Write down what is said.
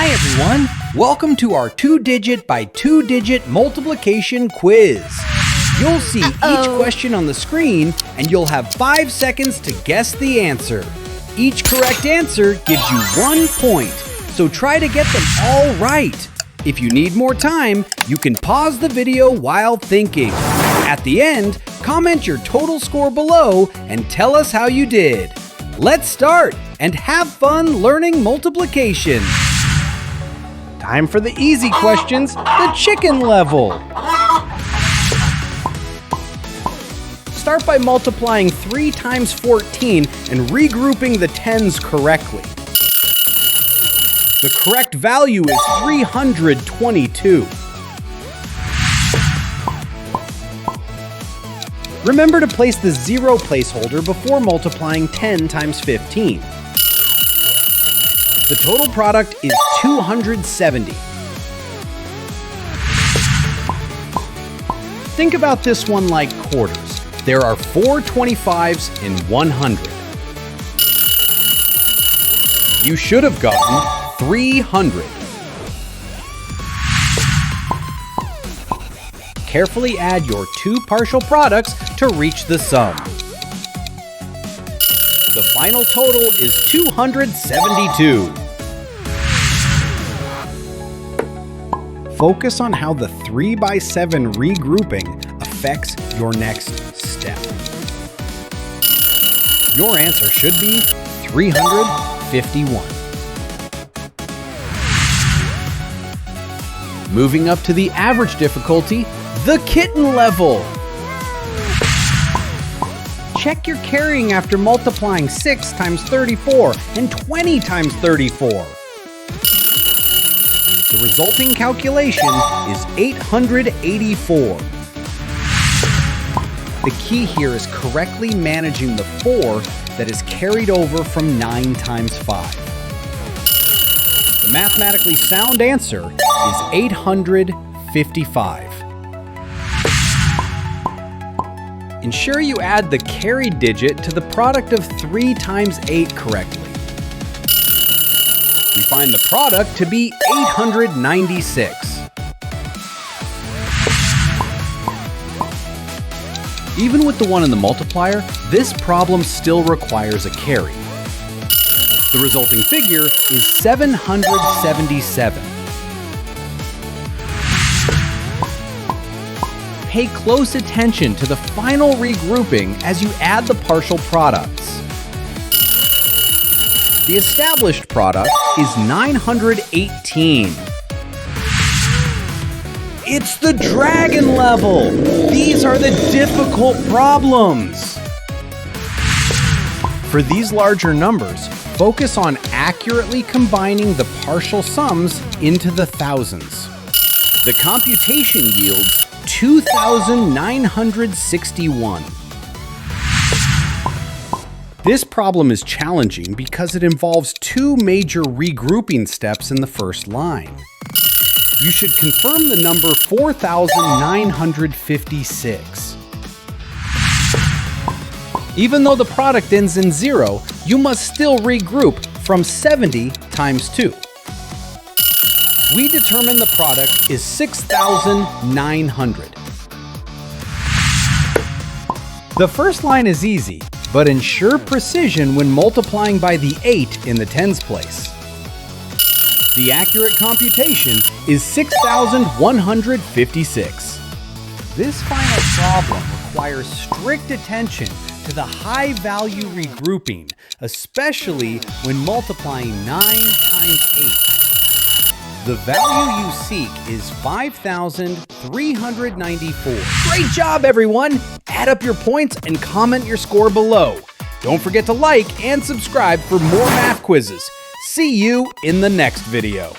Hi everyone! Welcome to our 2-digit by 2-digit multiplication quiz. You'll see each question on the screen and you'll have 5 seconds to guess the answer. Each correct answer gives you 1 point, so try to get them all right. If you need more time, you can pause the video while thinking. At the end, comment your total score below and tell us how you did. Let's start and have fun learning multiplication. Time for the easy questions, the chicken level. Start by multiplying 3 times 14 and regrouping the tens correctly. The correct value is 322. Remember to place the 0 placeholder before multiplying 10 times 15. The total product is 270. Think about this one like quarters. There are 4 25s in 100. You should have gotten 300. Carefully add your 2 partial products to reach the sum. The final total is 272. Focus on how the 3 by 7 regrouping affects your next step. Your answer should be 351. Moving up to the average difficulty, the kitten level. Check your carrying after multiplying 6 times 34 and 20 times 34. The resulting calculation is 884. The key here is correctly managing the 4 that is carried over from 9 times 5. The mathematically sound answer is 855. Ensure you add the carried digit to the product of 3 times 8 correctly. We find the product to be 896. Even with the 1 in the multiplier, this problem still requires a carry. The resulting figure is 777. Pay close attention to the final regrouping as you add the partial products. The established product is 918. It's the dragon level! These are the difficult problems! For these larger numbers, focus on accurately combining the partial sums into the thousands. The computation yields 2,961. This problem is challenging because it involves 2 major regrouping steps in the first line. You should confirm the number 4,956. Even though the product ends in 0, you must still regroup from 70 times 2. We determine the product is 6,900. The first line is easy, but ensure precision when multiplying by the 8 in the tens place. The accurate computation is 6,156. This final problem requires strict attention to the high value regrouping, especially when multiplying 9 times 8. The value you seek is 5,394. Great job, everyone! Add up your points and comment your score below. Don't forget to like and subscribe for more math quizzes. See you in the next video.